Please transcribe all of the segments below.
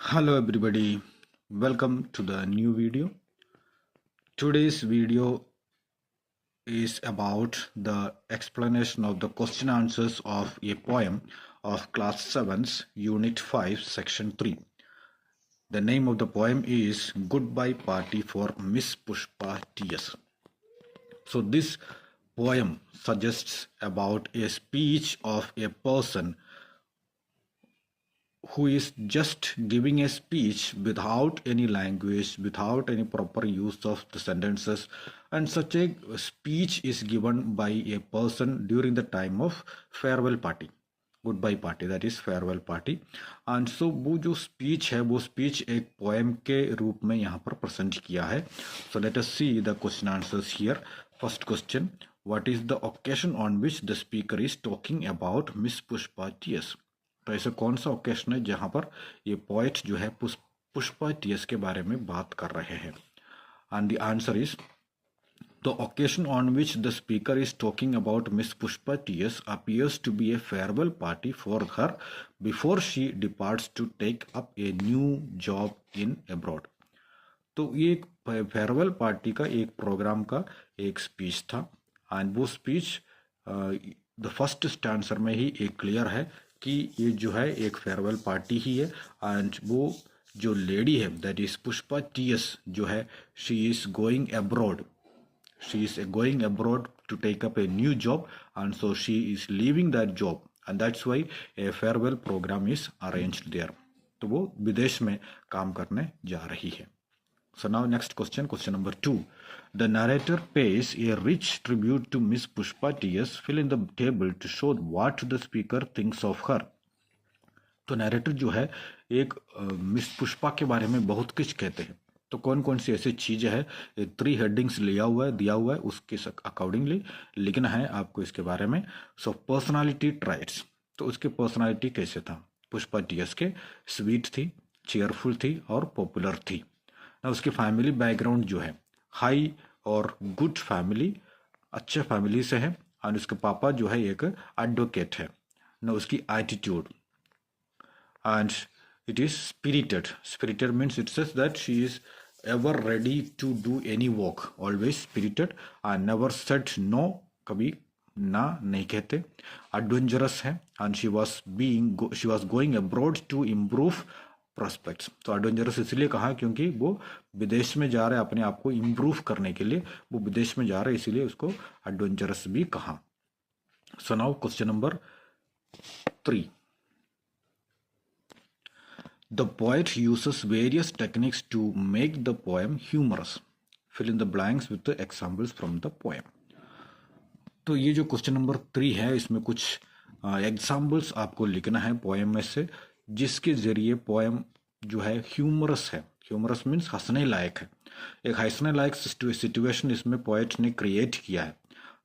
Hello everybody, welcome to the new video. Today's video is about the explanation of the question answers of a poem of class 7's unit 5 section 3. The name of the poem is Goodbye Party for Miss Pushpa TS. So this poem suggests about a speech of a person who is just giving a speech without any language, without any proper use of the sentences, and such a speech is given by a person during the time of farewell party, good party, that is farewell party. And so वो जो speech है वो speech एक poem के रूप में यहाँ पर प्रेजेंट किया है. So let us see the question answers here. First question, what is the occasion on which the speaker is talking about miss Pushpa TS. तो ऐसा कौन सा ओकेशन है जहाँ पर ये पोएट जो है पुष्पा टीएस के बारे में बात कर रहे हैं. And the answer is the occasion on which the speaker is talking about Miss Pushpa TS appears to be a farewell party for her before she departs to take up a new job in abroad. तो ये एक farewell party का एक programme का एक speech था. And वो speech the first स्टांसर में ही एक क्लियर है कि ये जो है एक फेयरवेल पार्टी ही है. एंड वो जो लेडी है दैट इज पुष्पा टीएस जो है she is going abroad. She is going abroad to take up a new job, and so she is leaving that job, and that's why a farewell program is arranged there. तो वो विदेश में काम करने जा रही है. So now next question, question number 2. The narrator pays a rich tribute to Miss Pushpa TS. Fill in the table to show what the speaker thinks of her. तो नैरेटर जो है एक मिस पुष्पा के बारे में बहुत कुछ कहते हैं. तो कौन कौन सी ऐसी चीजें है, 3 हेडिंग्स दिया हुआ है उसके अकॉर्डिंगली लिखना है आपको इसके बारे में. सो पर्सनालिटी ट्राइट्स, तो उसकी पर्सनालिटी कैसे था. पुष्पा टीएस के स्वीट थी, चेयरफुल थी और पॉपुलर थी. ना उसकी फैमिली बैकग्राउंड जो है हाई और गुड फैमिली, अच्छे फैमिली से है. और उसके पापा जो है एक एडवोकेट है. ना उसकी attitude and it is spirited means it says that she is ever ready to do any work, always spirited and never said no, कभी ना नहीं कहते. adventurous है and she was going abroad to improve prospects. तो adventurous इसलिए कहा क्योंकि वो विदेश में जा रहे अपने आप को इम्प्रूव करने के लिए, वो विदेश में जा रहे इसलिए उसको adventurous भी कहा. So now question number 3. The poet uses various techniques to make the poem humorous. Fill in the blanks with the examples from the poem. तो ये जो क्वेश्चन नंबर 3 है इसमें कुछ एग्जाम्पल्स आपको लिखना है पोएम में से जिसके जरिए पोएम जो है ह्यूमरस है. ह्यूमरस मीन्स हंसने लायक है. एक हंसने लायक सिचुएशन इसमें पोएट ने क्रिएट किया है.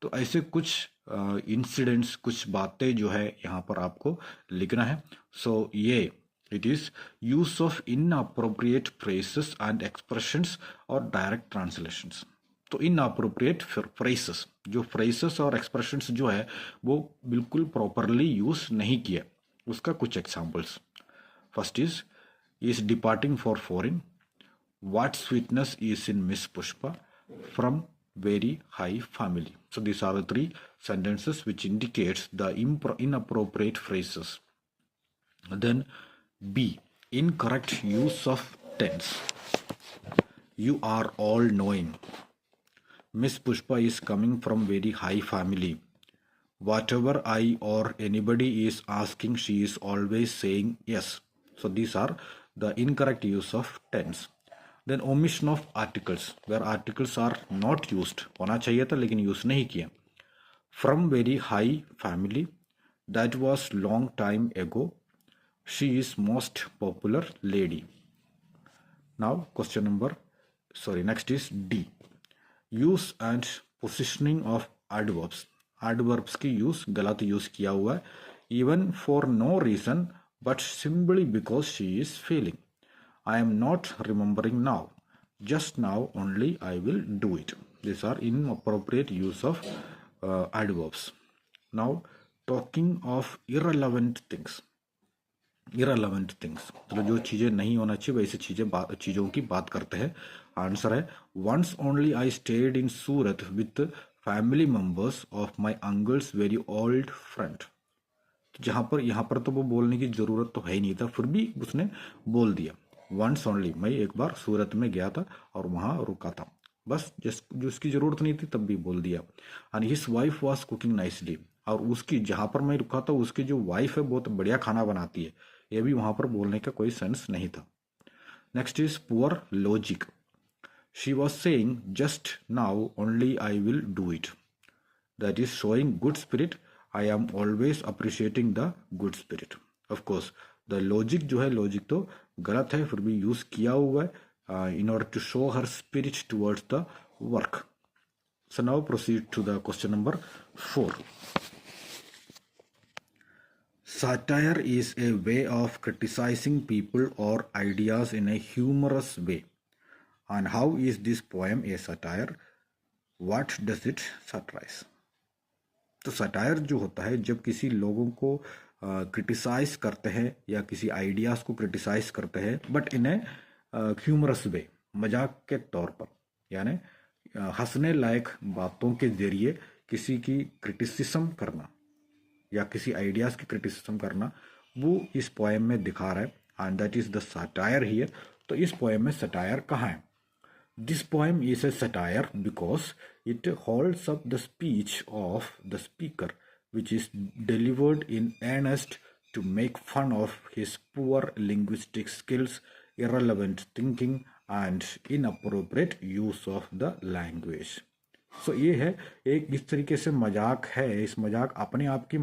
तो ऐसे कुछ इंसिडेंट्स, कुछ बातें जो है यहाँ पर आपको लिखना है. सो ये it is use of inappropriate phrases and expressions or direct translations. तो inappropriate phrases, जो phrases और expressions जो है वो बिल्कुल properly use नहीं किया, उसका कुछ examples. First is departing for foreign. What sweetness is in Miss Pushpa, from very high family. So these are the 3 sentences which indicates the inappropriate phrases. Then B, incorrect use of tense. You are all knowing. Miss Pushpa is coming from very high family. Whatever I or anybody is asking, she is always saying yes. So these are the incorrect use of tense. Then omission of articles, where articles are not used. होना चाहिए था लेकिन use नहीं किया. From very high family, that was long time ago. She is most popular lady. Now next is D. Use and positioning of adverbs. Adverbs की use गलत use किया हुआ है. Even for no reason but simply because she is failing. I am not remembering now. Just now only I will do it. These are inappropriate use of adverbs. Now talking of irrelevant things. irrelevant things, मतलब जो चीज़ें नहीं होना चाहिए वैसी चीज़ों की बात करते हैं। आंसर है once only I stayed in Surat with family members of my uncle's very old friend। तो यहाँ पर तो वो बोलने की ज़रूरत तो है ही नहीं था, फिर भी उसने बोल दिया वंस ओनली, मैं एक बार सूरत में गया था और वहाँ रुका था, बस जो उसकी ज़रूरत नहीं थी तब भी बोल दिया। And his wife was cooking nicely, और उसकी जहाँ पर मैं रुका था उसकी जो वाइफ है बहुत बढ़िया खाना बनाती है, ये भी वहाँ पर बोलने का कोई सेंस नहीं था। Next is poor logic. She was saying just now only I will do it, that is showing good spirit। I am always appreciating the good spirit। of course the logic जो है, logic तो गलत है फिर भी use किया हुआ है in order to show her spirit towards the work। so now proceed to the question number 4। satire is a way of criticizing people or ideas in a humorous way। and how is this poem a satire? what does it satirize? तो satire जो होता है जब किसी लोगों को criticise करते हैं या किसी आइडियाज को क्रिटिसाइज करते हैं, but in A humorous way, मजाक के तौर पर, यानी हंसने लायक बातों के जरिए किसी की क्रिटिसिज्म करना या किसी आइडियाज की क्रिटिसिज्म करना, वो इस पोएम में दिखा रहा है। And that is the satire here. तो इस पोएम में सटायर कहाँ है? This poem is a satire because it holds up the speech of the speaker, which is delivered in earnest to make fun of his poor linguistic skills, irrelevant thinking, and inappropriate use of the language। सो ये है एक इस तरीके से मजाक है। इस मजाक अपने आप की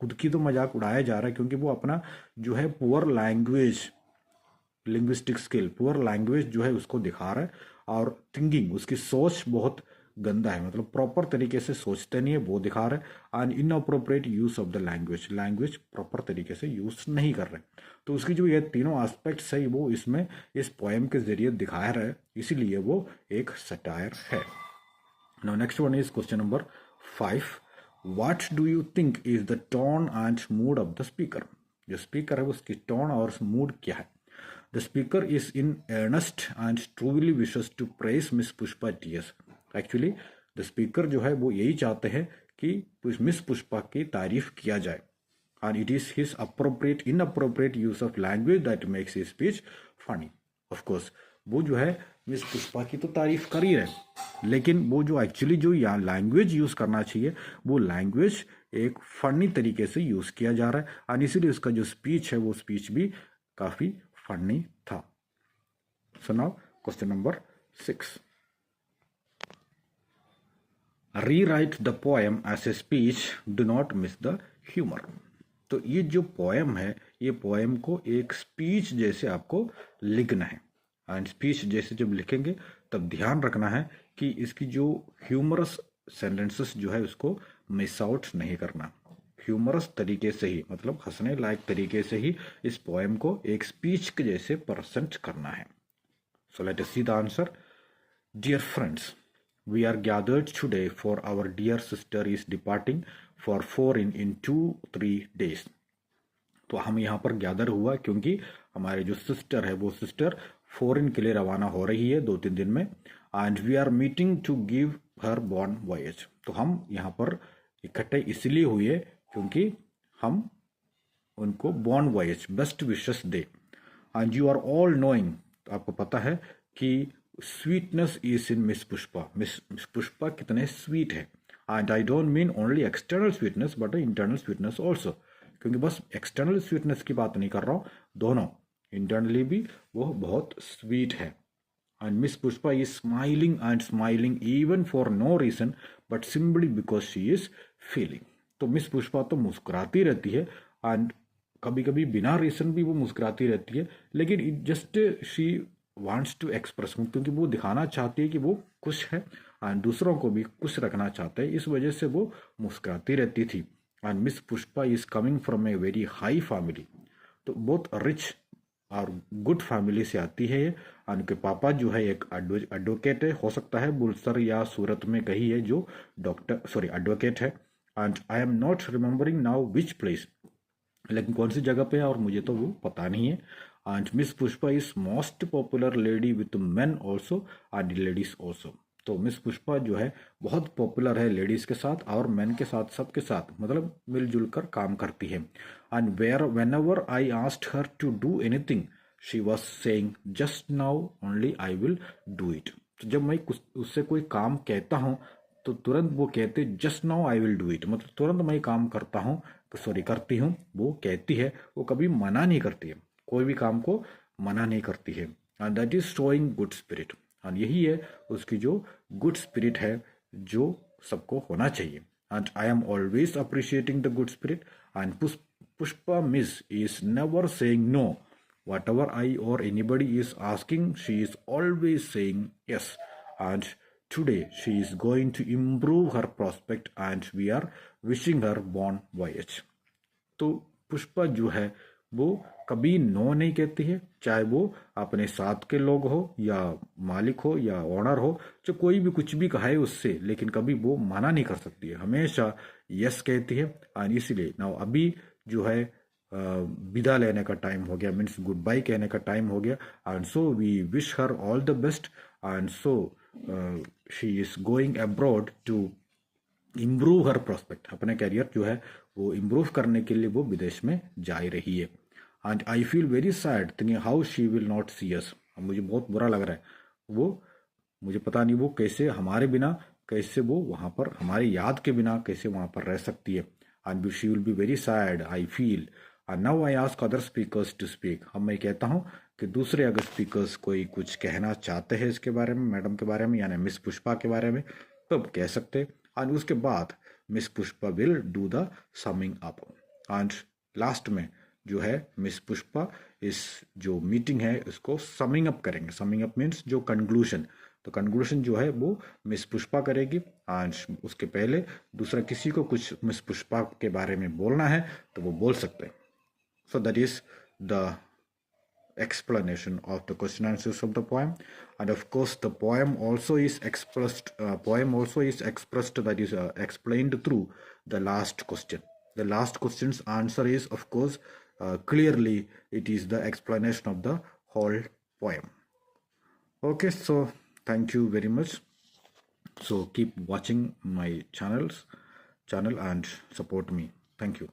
खुद की तो मजाक उड़ाया जा रहा है, क्योंकि वो अपना जो है poor language, linguistic skill, poor language जो है उसको दिखा रहा है, और थिंकिंग, उसकी सोच बहुत गंदा है, मतलब प्रॉपर तरीके से सोचते नहीं है, वो दिखा रहे। And inappropriate use of the language, language proper तरीके से यूज नहीं कर रहे। तो उसकी जो ये तीनों एस्पेक्ट्स है वो इसमें इस पोएम के जरिए दिखाया रहा है, इसीलिए वो एक सटायर है। Now next one is question number 5। What do you think is the tone and mood off the speaker? जो स्पीकर है उसकी टोन और मूड क्या है? The speaker is in earnest and truly wishes to praise Miss Pushpa TS। Actually, the speaker जो है वो यही चाहते हैं कि मिस पुष्पा की तारीफ किया जाए। And it is his inappropriate use of language that makes his speech funny। Of course, वो जो है मिस पुष्पा की तो तारीफ कर ही रहे, लेकिन वो जो एक्चुअली जो यहाँ लैंग्वेज यूज करना चाहिए वो लैंग्वेज एक फनी तरीके से यूज किया जा रहा है, और इसीलिए उसका जो स्पीच है वो स्पीच भी काफी फनी था। So now question number 6। Rewrite the poem as a speech, do not miss the humour. तो ये जो पोएम है, ये पोएम को एक स्पीच जैसे आपको लिखना है, एंड स्पीच जैसे जब लिखेंगे तब ध्यान रखना है कि इसकी जो ह्यूमरस सेंटेंसेस जो है उसको मिस आउट नहीं करना। ह्यूमरस तरीके से ही, मतलब हंसने लायक तरीके से ही इस पोएम को एक स्पीच के जैसे प्रेजेंट करना है। So let us see the answer. Dear friends, we are gathered today for our dear sister is departing for foreign in 2-3 days। तो हम यहाँ पर गैदर हुआ क्योंकि हमारे जो सिस्टर है वो सिस्टर फॉरेन के लिए रवाना हो रही है 2-3 दिन में। And we are meeting to give her bon voyage. तो हम यहाँ पर इकट्ठे इसलिए हुए क्योंकि हम उनको बॉर्न वॉयज बेस्ट विशेस दे। And you are all knowing, तो आपको पता है कि sweetness is in miss Pushpa. Miss Pushpa कितने स्वीट है। And I don't mean only external sweetness but internal sweetness also, क्योंकि बस एक्सटर्नल स्वीटनेस की बात नहीं कर रहा हूँ, दोनों इंटरनली भी वो बहुत स्वीट है। And miss Pushpa is smiling and smiling even for no reason but simply because she is feeling. तो मिस पुष्पा तो मुस्कुराती रहती है, एंड कभी कभी बिना रीजन भी वो मुस्कुराती रहती है, लेकिन just she wants to express, क्योंकि वो दिखाना चाहती है कि वो खुश है एंड दूसरों को भी खुश रखना चाहते हैं, इस वजह से वो मुस्कुराती रहती थी। And miss Pushpa is coming from a very high family, तो बहुत रिच और गुड फैमिली से आती है ये। उनके पापा जो है एक एडवोकेट है, हो सकता है बुलसर या सूरत में कहीं है जो एडवोकेट है। And I am not remembering now which place, लेकिन कौन सी जगह पे है और मुझे तो वो पता नहीं है। And miss Pushpa is most popular lady with main also and ladies also. तो मिस पुष्पा जो है बहुत पॉपुलर है लेडीज के साथ और मेन के साथ, सबके साथ, मतलब मिलजुल कर काम करती है। And where whenever I asked her to do anything she was saying just now only I will do it. तो जब मैं उससे कोई काम कहता हूँ तो तुरंत वो कहते just now I will do it, मतलब तुरंत मैं काम करता हूँ, सॉरी करती हूँ, वो कहती है, वो कभी मना नहीं करती है, कोई भी काम को मना नहीं करती है। And that is showing good spirit. And यही है उसकी जो गुड स्पिरिट है जो सबको होना चाहिए। And I am always appreciating the good spirit. And Pushpa miss is never saying no. Whatever I or anybody is asking, she is always saying yes. And today she is going to improve her prospect and we are wishing her bon voyage. तो पुष्पा जो है वो कभी no नहीं कहती है, चाहे वो अपने साथ के लोग हो या मालिक हो या ओनर हो, जो कोई भी कुछ भी कहे उससे, लेकिन कभी वो मना नहीं कर सकती है, हमेशा यस कहती है। और इसीलिए ना अभी जो है विदा लेने का टाइम हो गया, मीन्स गुड बाय कहने का टाइम हो गया। And so we wish her all the best. And so she is going abroad to improve her prospect, अपने कैरियर जो है वो इम्प्रूव करने के लिए वो विदेश में जा रही है। And I feel very sad thinking how she will not see us. मुझे बहुत बुरा लग रहा है, वो मुझे पता नहीं वो कैसे हमारे बिना, कैसे वो वहाँ पर हमारी याद के बिना कैसे वहाँ पर रह सकती है। And she will be very sad I feel. And now I ask other speakers to speak. अब मैं कहता हूँ कि दूसरे अगर स्पीकर्स कोई कुछ कहना चाहते हैं इसके बारे में, मैडम के बारे में, यानी मिस पुष्पा के बारे में, तो कह सकते। एंड उसके बाद miss Pushpa will do the summing up. And last में जो है मिस पुष्पा इस जो मीटिंग है इसको समिंग अप करेंगे। समिंग अप मीन्स जो कंक्लूशन, तो कंक्लूशन जो है वो मिस पुष्पा करेगी। एंड उसके पहले दूसरा किसी को कुछ मिस पुष्पा के बारे में बोलना है तो वो बोल सकते हैं। So that is the explanation of the question answers of the poem. And of course the poem also is expressed, that is explained through the last question. The last question's answer is of course clearly it is the explanation of the whole poem. Okay, so thank you very much. So keep watching my channel and support me. Thank you.